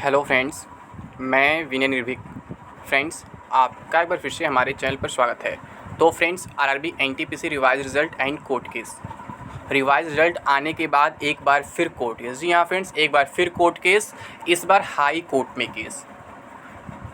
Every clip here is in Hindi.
हेलो फ्रेंड्स, मैं विनय निर्भीक। फ्रेंड्स, आपका एक बार फिर से हमारे चैनल पर स्वागत है। तो friends, RRB NTPC revise result and court case. Revise result आने के बाद एक बार फिर कोर्ट केस। जी हाँ फ्रेंड्स, एक बार फिर कोर्ट केस, इस बार हाई कोर्ट में केस।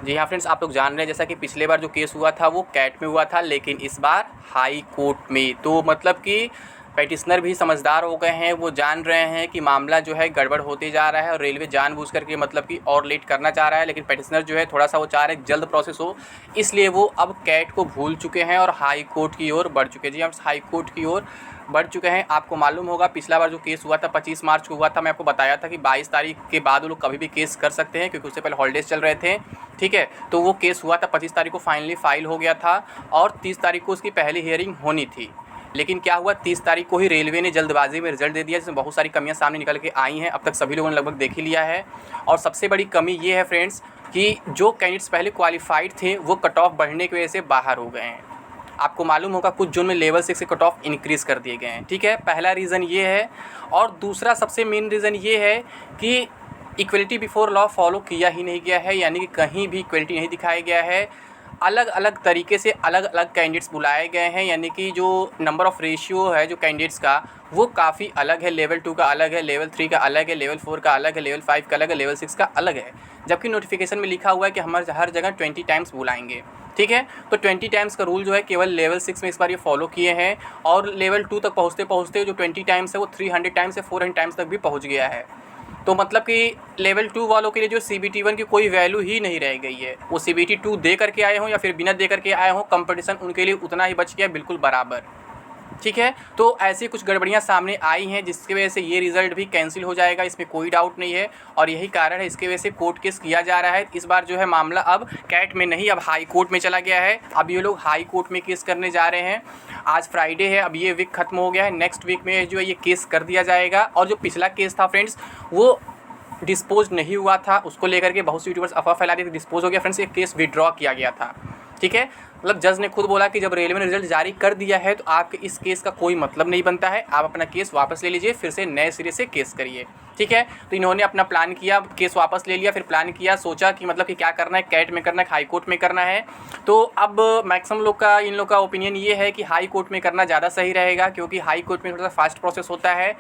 जी हाँ फ्रेंड्स, आप लोग जान रहे हैं जैसा कि पिछले बार जो केस हुआ था वो कैट में हुआ था, लेकिन इस बार हाई कोर्ट में। तो मतलब कि पेटिशनर भी समझदार हो गए हैं, वो जान रहे हैं कि मामला जो है गड़बड़ होते जा रहा है और रेलवे जानबूझ करके मतलब कि और लेट करना चाह रहा है, लेकिन पेटिशनर जो है थोड़ा सा वो चाह रहे हैं जल्द प्रोसेस हो, इसलिए वो अब कैट को भूल चुके हैं और हाई कोर्ट की ओर बढ़ चुके हैं। जी हम हाई कोर्ट की ओर बढ़ चुके हैं। आपको मालूम होगा पिछला बार जो केस हुआ था 25 मार्च को हुआ था, मैं आपको बताया था कि 22 तारीख के बाद वो लोग कभी भी केस कर सकते हैं, क्योंकि उससे पहले हॉलीडेज चल रहे थे। ठीक है, तो वो केस हुआ था 25 तारीख को, फाइनली फाइल हो गया था और 30 तारीख को उसकी पहली हियरिंग होनी थी। लेकिन क्या हुआ, 30 तारीख को ही रेलवे ने जल्दबाजी में रिजल्ट दे दिया, जिसमें बहुत सारी कमियां सामने निकल के आई हैं। अब तक सभी लोगों ने लगभग देख ही लिया है। और सबसे बड़ी कमी ये है फ्रेंड्स कि जो कैंडिडेट्स पहले क्वालिफाइड थे वो कट ऑफ बढ़ने की वजह से बाहर हो गए हैं। आपको मालूम होगा कुछ जोन में लेवल 6 के कट ऑफ इंक्रीज़ कर दिए गए हैं। ठीक है, पहला रीज़न ये है। और दूसरा सबसे मेन रीज़न ये है कि इक्वलिटी बिफोर लॉ फॉलो किया ही नहीं गया है, यानी कि कहीं भी इक्वलिटी नहीं दिखाया गया है। अलग अलग तरीके से अलग अलग कैंडिडेट्स बुलाए गए हैं, यानी कि जो नंबर ऑफ़ रेशियो है जो कैंडिडेट्स का वो काफ़ी अलग है। लेवल 2 का अलग है, लेवल 3 का अलग है, लेवल 4 का अलग है, लेवल 5 का अलग है, लेवल 6 का अलग है। जबकि नोटिफिकेशन में लिखा हुआ है कि हम हर जगह 20 टाइम्स बुलाएंगे। ठीक है, तो 20 टाइम्स का रूल जो है केवल लेवल 6 में इस बार ये फॉलो किए हैं, और लेवल 2 तक पहुँचते पहुँचते जो 20 टाइम्स है वो 300 टाइम्स से 400 टाइम्स तक भी पहुँच गया है। तो मतलब कि लेवल 2 वालों के लिए जो CBT 1 की कोई वैल्यू ही नहीं रह गई है। वो CBT 2 दे करके आए हों या फिर बिना दे करके आए हों, कंपटीशन उनके लिए उतना ही बच गया, बिल्कुल बराबर। ठीक है, तो ऐसी कुछ गड़बड़ियाँ सामने आई हैं जिसकी वजह से ये रिज़ल्ट भी कैंसिल हो जाएगा, इसमें कोई डाउट नहीं है। और यही कारण है, इसकी वजह से कोर्ट केस किया जा रहा है। इस बार जो है मामला अब कैट में नहीं, अब हाई कोर्ट में चला गया है। अब ये लोग हाई कोर्ट में केस करने जा रहे हैं। आज फ्राइडे है, अब ये वीक खत्म हो गया है, नेक्स्ट वीक में जो है ये केस कर दिया जाएगा। और जो पिछला केस था फ्रेंड्स वो डिस्पोज नहीं हुआ था, उसको लेकर के बहुत सी यूट्यूबर्स अफवाह फैला दी थी, डिस्पोज हो गया फ्रेंड्स, एक केस विड्रॉ किया गया था। ठीक है, मतलब जज ने खुद बोला कि जब रेलवे ने रिजल्ट जारी कर दिया है तो आपके इस केस का कोई मतलब नहीं बनता है, आप अपना केस वापस ले लीजिए, फिर से नए सिरे से केस करिए। ठीक है, तो इन्होंने अपना प्लान किया, केस वापस ले लिया, फिर प्लान किया, सोचा कि मतलब कि क्या करना है, कैट में करना है, हाई कोर्ट में करना है। तो अब मैक्सिमम लोग का, इन लोग का ओपिनियन ये है कि हाई कोर्ट में करना ज़्यादा सही रहेगा, क्योंकि हाई कोर्ट में थोड़ा सा फास्ट प्रोसेस होता है।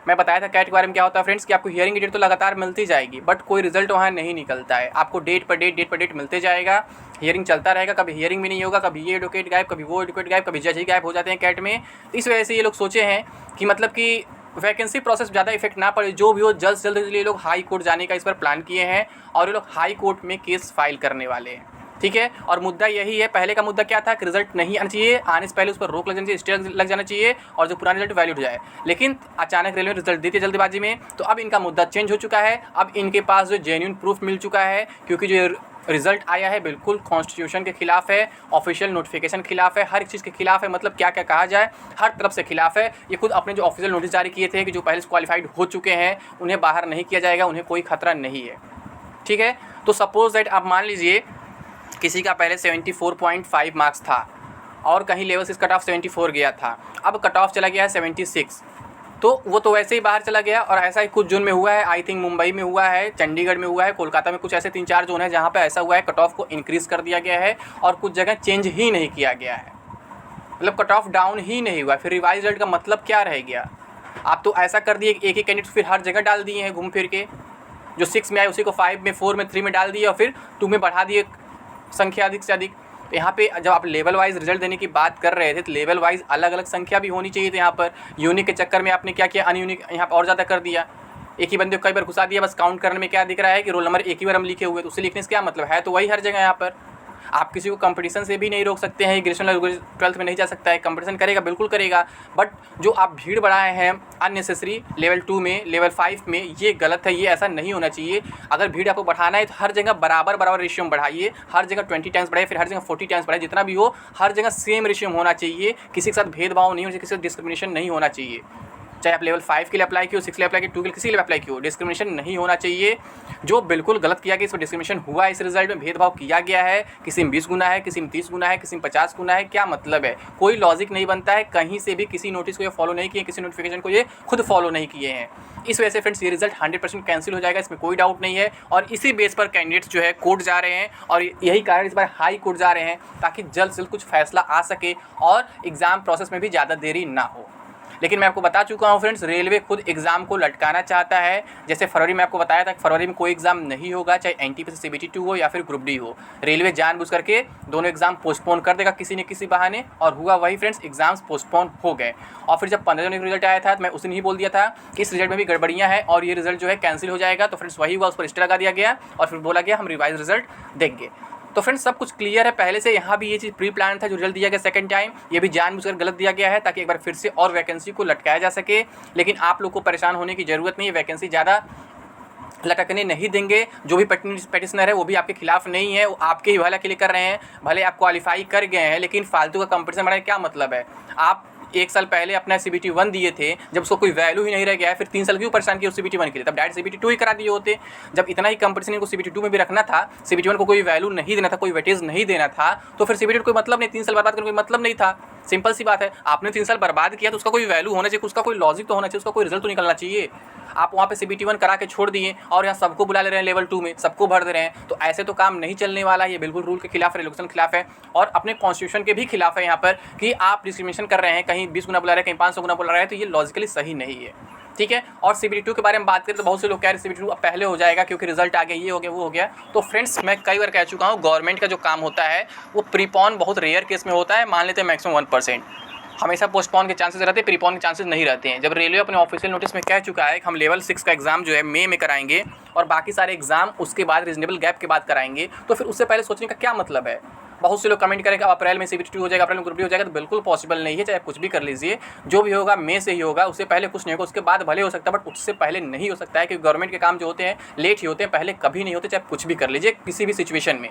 मैं बताया था कैट के बारे में क्या होता है फ्रेंड्स कि आपको हियरिंग की डेट तो लगातार मिलती जाएगी, बट कोई रिजल्ट वहाँ नहीं निकलता है। आपको डेट पर डेट मिलते जाएगा, हियरिंग चलता रहेगा, कभी हियरिंग भी नहीं होगा, कभी ये एडवोकेट गायब, कभी वो एडवोकेट गायब, कभी जज ही गायब हो जाते हैं कैट में। तो इस वजह से ये लोग सोचे हैं कि मतलब कि वैकेंसी प्रोसेस ज़्यादा इफेक्ट ना पड़े, जो भी हो जल्द से जल्द ये लोग हाई कोर्ट जाने का इस पर प्लान किए हैं और ये लोग हाई कोर्ट में केस फाइल करने वाले हैं। ठीक है, और मुद्दा यही है, पहले का मुद्दा क्या था कि रिजल्ट नहीं आना चाहिए, आने से पहले उस पर रोक लग जानी चाहिए, स्टे लग जाना चाहिए और जो पुराना रिजल्ट वैलिड हो जाए। लेकिन अचानक रेलवे ने रिजल्ट दी थी जल्दबाजी में, तो अब इनका मुद्दा चेंज हो चुका है। अब इनके पास जो जेन्युइन प्रूफ मिल चुका है, क्योंकि जो रिजल्ट आया है बिल्कुल कॉन्स्टिट्यूशन के खिलाफ है, ऑफिशियल नोटिफिकेशन के खिलाफ है, हर एक चीज़ के खिलाफ है। मतलब क्या क्या कहा जाए, हर तरफ से खिलाफ है। ये खुद अपने जो ऑफिशियल नोटिस जारी किए थे कि जो पहले से क्वालिफाइड हो चुके हैं उन्हें बाहर नहीं किया जाएगा, उन्हें कोई खतरा नहीं है। ठीक है, तो सपोज दैट आप मान लीजिए किसी का पहले 74.5 मार्क्स था और कहीं लेवल 6 कट ऑफ 74 गया था, अब कट ऑफ चला गया है 76, तो वो तो वैसे ही बाहर चला गया। और ऐसा ही कुछ जोन में हुआ है, आई थिंक मुंबई में हुआ है, चंडीगढ़ में हुआ है, कोलकाता में, कुछ ऐसे 3-4 जोन है जहाँ पे ऐसा हुआ है, कट ऑफ को इंक्रीज़ कर दिया गया है और कुछ जगह चेंज ही नहीं किया गया है, मतलब कट ऑफ डाउन ही नहीं हुआ। फिर रिवाइज रिजल्ट का मतलब क्या रह गया? आप तो ऐसा कर दिए, एक ही कैंडिडेट फिर हर जगह डाल दिए हैं घूम फिर के, जो 6 में आए उसी को 5 में, 4 में, 3 में डाल दिए और फिर 2 में बढ़ा दिए संख्या अधिक से अधिक। तो यहाँ पे जब आप लेवल वाइज रिजल्ट देने की बात कर रहे थे तो लेवल वाइज अलग अलग संख्या भी होनी चाहिए थी। यहाँ पर यूनिक के चक्कर में आपने क्या किया, अनयूनिक यहाँ पर और ज़्यादा कर दिया, एक ही बंदे को कई बार घुसा दिया। बस काउंट करने में क्या दिख रहा है कि रोल नंबर एक ही बार हम लिखे हुए, तो उसे लिखने से क्या मतलब है, तो वही हर जगह। यहाँ पर आप किसी को कंपटीशन से भी नहीं रोक सकते हैं, ग्रेजुएशन 12th में नहीं जा सकता है, कंपटीशन करेगा बिल्कुल करेगा, बट जो आप भीड़ बढ़ाए हैं अननेसेसरी लेवल 2 में, लेवल 5 में, ये गलत है, ये ऐसा नहीं होना चाहिए। अगर भीड़ आपको बढ़ाना है तो हर जगह बराबर रेशियो में बढ़ाइए, हर जगह 20 टाइम्स बढ़ाइए, फिर हर जगह 40 टाइम्स बढ़ाइए, जितना भी हो हर जगह सेम रेशियो में होना चाहिए। किसी के साथ भेदभाव नहीं होना चाहिए, किसी के साथ डिस्क्रिमिनेशन नहीं होना चाहिए, चाहे आप लेवल 5 के लिए अप्लाई किए हो, 6 के लिए अप्लाई किए, 2 के लिए, किसी के लिए अप्लाई किए हो, डिस्क्रिमिनेशन नहीं होना चाहिए। जो बिल्कुल गलत किया गया, इस पर डिस्क्रिमिनेशन हुआ है, इस रिजल्ट में भेदभाव किया गया है, किसी में 20 गुना है, किसी में 30 गुना है, किसी में 50 गुना है, क्या मतलब है? कोई लॉजिक नहीं बनता है, कहीं से भी किसी नोटिस को ये फॉलो नहीं किए, किसी नोटिफिकेशन को ये खुद फॉलो नहीं किए हैं। इस वजह से फ्रेंड्स ये रिजल्ट 100% कैंसिल हो जाएगा, इसमें कोई डाउट नहीं है। और इसी बेस पर कैंडिडेट्स जो है कोर्ट जा रहे हैं और यही कारण इस बार हाई कोर्ट जा रहे हैं ताकि जल्द से जल्द कुछ फैसला आ सके और एग्ज़ाम प्रोसेस में भी ज़्यादा देरी ना हो। लेकिन मैं आपको बता चुका हूँ फ्रेंड्स, रेलवे खुद एग्ज़ाम को लटकाना चाहता है। जैसे फरवरी में आपको बताया था कि फरवरी में कोई एग्ज़ाम नहीं होगा, चाहे एनटीपीसी CBT 2 हो या फिर ग्रुप डी हो। रेलवे जानबूझ करके दोनों एग्ज़ाम पोस्टपोन कर देगा किसी न किसी बहाने, और हुआ वही फ्रेंड्स, एग्ज़ाम्स पोस्टपोन हो गए। और फिर जब 15 जनवरी का रिजल्ट आया था तो मैं उस दिन ही बोल दिया था कि इस रिजल्ट में भी गड़बड़ियाँ हैं और ये रिजल्ट जो है कैंसिल हो जाएगा। तो फ्रेंड्स वही हुआ, उस पर स्टे लगा दिया गया और फिर बोला गया हम रिवाइज रिजल्ट देंगे। तो फ्रेंड्स सब कुछ क्लियर है पहले से। यहाँ भी ये चीज़ प्री प्लान था, जो रिजल्ट दिया गया सेकंड टाइम, ये भी जानबूझकर गलत दिया गया है ताकि एक बार फिर से और वैकेंसी को लटकाया जा सके। लेकिन आप लोग को परेशान होने की ज़रूरत नहीं है, वैकेंसी ज़्यादा लटकने नहीं देंगे। जो भी पेटिशनर है वो भी आपके खिलाफ नहीं है, वो आपके ही भला के लिए कर रहे हैं। भले आप क्वालिफाई कर गए हैं, लेकिन फालतू का कंपटीशन बढ़ाने क्या मतलब है? आप 1 साल पहले अपना CBT 1 दिए थे, जब उसको कोई वैल्यू ही नहीं रह गया है, फिर 3 साल क्यों परेशान किया उस CBT 1 के लिए? तब डायरेक्ट CBT 2 ही करा दिए होते। जब इतना ही कंपटीशन इनको CBT 2 में भी रखना था, CBT 1 को कोई वैल्यू नहीं देना था, कोई वेटेज नहीं देना था, तो फिर CBT 2 कोई मतलब नहीं, 3 साल बर्बाद करने कोई मतलब नहीं था। सिंपल सी बात है, आपने 3 साल बर्बाद किया तो उसका कोई वैल्यू होना चाहिए, उसका कोई लॉजिक तो होना चाहिए, उसका कोई रिजल्ट तो निकलना चाहिए। आप वहाँ पे CBT 1 करा के छोड़ दिए और यहाँ सबको बुला ले रहे हैं लेवल 2 में, सबको भर दे रहे हैं। तो ऐसे तो काम नहीं चलने वाला है, ये बिल्कुल रूल के खिलाफ है, रेगुलेशन के खिलाफ है और अपने कॉन्स्टिट्यूशन के भी खिलाफ है यहाँ पर कि आप डिस्क्रिमिनेशन कर रहे हैं, कहीं 20 गुना बुला रहे हैं, कहीं 500 गुना बुला रहे हैं, तो ये लॉजिकली सही नहीं है। ठीक है। और CBT 2 के बारे में बात करें तो बहुत से लोग कह रहे हैं CBT 2 अब पहले हो जाएगा क्योंकि रिजल्ट आ गया, ये हो गया, वो हो गया। तो फ्रेंड्स मैं कई बार कह चुका हूँ, गवर्नमेंट का जो काम होता है वो प्रीपोन बहुत रेयर केस में होता है, मान लेते हैं मैक्सिमम 1%। हमेशा पोस्टपोन के चांसेस रहते हैं, प्रीपोन के चांसेस नहीं रहते हैं। जब रेलवे अपने ऑफिशियल नोटिस में कह चुका है कि हम लेवल 6 का एग्जाम जो है मई में कराएंगे और बाकी सारे एग्जाम उसके बाद रीजनेबल गैप के बाद कराएंगे, तो फिर उससे पहले सोचने का क्या मतलब है? बहुत से लोग कमेंट करें कि अप्रैल में CBT 2 हो जाएगा, अप्रैल में ग्रुप डी हो जाएगा, तो बिल्कुल पॉसिबल नहीं है। चाहे कुछ भी कर लीजिए, जो भी होगा मई से ही होगा, उससे पहले कुछ नहीं होगा। उसके बाद भले हो सकता है बट उससे पहले नहीं हो सकता है, क्योंकि गवर्नमेंट के काम जो होते हैं लेट ही होते हैं, पहले कभी नहीं होते, चाहे कुछ भी कर लीजिए किसी भी सिचुएशन में।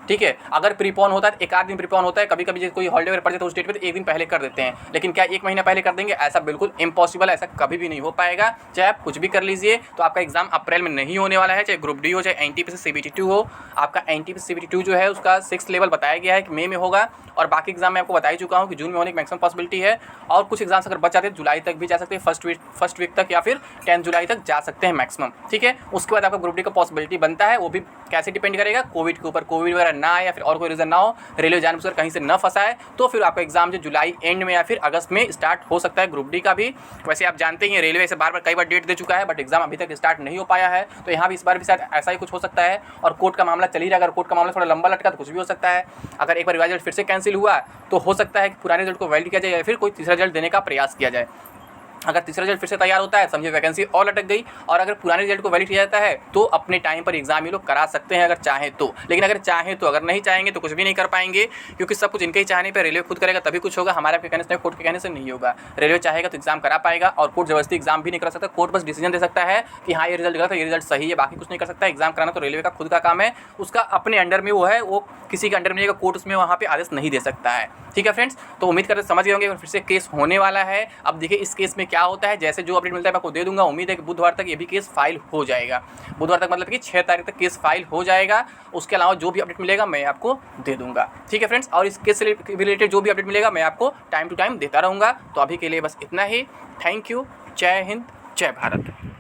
ठीक है। अगर प्रीपोन होता है तो 1 आध दिन प्रीपोन होता है, कभी कभी कोई हॉलीडे वगैरह पड़ जाता है उस डेट पे तो 1 दिन पहले कर देते हैं, लेकिन क्या 1 महीना पहले कर देंगे? ऐसा बिल्कुल इम्पॉसिबल है, ऐसा कभी भी नहीं हो पाएगा। चाहे आप कुछ भी कर लीजिए, तो आपका एग्जाम अप्रैल में नहीं होने वाला है, चाहे ग्रुप डी हो, चाहे NTPC CBT 2 हो। आपका NTPC CBT 2 जो है उसका 6th लेवल बताया गया है कि मई में होगा, और बाकी एग्जाम मैं आपको बता ही चुका हूँ कि जून में होने की मैक्सिमम पॉसिबिलिटी है, और कुछ एग्जाम्स अगर बच जाते हैं जुलाई तक भी जा सकते हैं, फर्स्ट वीक तक या फिर 10 जुलाई तक जा सकते हैं मैक्सिमम। ठीक है। उसके बाद आपका ग्रुप डी का पॉसिबिलिटी बनता है, वो भी कैसे डिपेंड करेगा? कोविड के ऊपर। कोविड वगैरह ना आए या फिर और कोई रीज़न ना हो, रेलवे जानबूझकर कहीं से न फंसाए, तो फिर आपका एग्जाम जो जुलाई एंड में या फिर अगस्त में स्टार्ट हो सकता है ग्रुप डी का भी। वैसे आप जानते ही हैं रेलवे से बार बार कई बार डेट दे चुका है, बट एग्जाम अभी तक स्टार्ट नहीं हो पाया है, तो यहाँ भी इस बार भी शायद ऐसा ही कुछ हो सकता है। और कोर्ट का मामला चल ही रहा है, अगर कोर्ट का मामला थोड़ा लंबा लटका तो कुछ भी हो सकता है। अगर एक बार रिवाइज रिजल्ट फिर से कैंसिल हुआ तो हो सकता है कि पुराने रिजल्ट को वैलिड किया जाए या फिर कोई तीसरा रिजल्ट देने का प्रयास किया जाए। अगर तीसरा रिजल्ट फिर से तैयार होता है, समझिए वैकेंसी और लटक गई, और अगर पुराने रिजल्ट को वैलिड किया जाता है तो अपने टाइम पर एग्जाम ये लोग करा सकते हैं अगर चाहें तो। लेकिन अगर चाहें तो, अगर नहीं चाहेंगे तो कुछ भी नहीं कर पाएंगे, क्योंकि सब कुछ इनके ही चाहने पर रेलवे खुद करेगा तभी कुछ होगा। हमारे आपके कहने से, कोर्ट के कहने से नहीं होगा। रेलवे चाहेगा तो एग्जाम करा पाएगा, और कोर्ट जबरदस्ती एग्जाम भी नहीं करा सकता। कोर्ट बस डिसीजन दे सकता है कि हाँ ये रिजल्ट गलत है, ये रिजल्ट सही है, बाकी कुछ नहीं कर सकता। एग्जाम कराना तो रेलवे का खुद का काम है, उसका अपने अंडर में वो है, वो किसी के अंडर में नहीं, कोर्ट उसमें वहाँ पे आदेश नहीं दे सकता है। ठीक है फ्रेंड्स, तो उम्मीद करते समझ गए होंगे। फिर से केस होने वाला है। अब देखिए इस केस में क्या होता है, जैसे जो अपडेट मिलता है मैं आपको दे दूंगा। उम्मीद है कि बुधवार तक ये भी केस फाइल हो जाएगा। बुधवार तक मतलब कि 6 तारीख तक केस फाइल हो जाएगा। उसके अलावा जो भी अपडेट मिलेगा मैं आपको दे दूंगा। ठीक है फ्रेंड्स, और इस केस से रिलेटेड जो भी अपडेट मिलेगा मैं आपको टाइम टू टाइम देता रहूँगा। तो अभी के लिए बस इतना ही। Thank you. जय हिंद, जय भारत।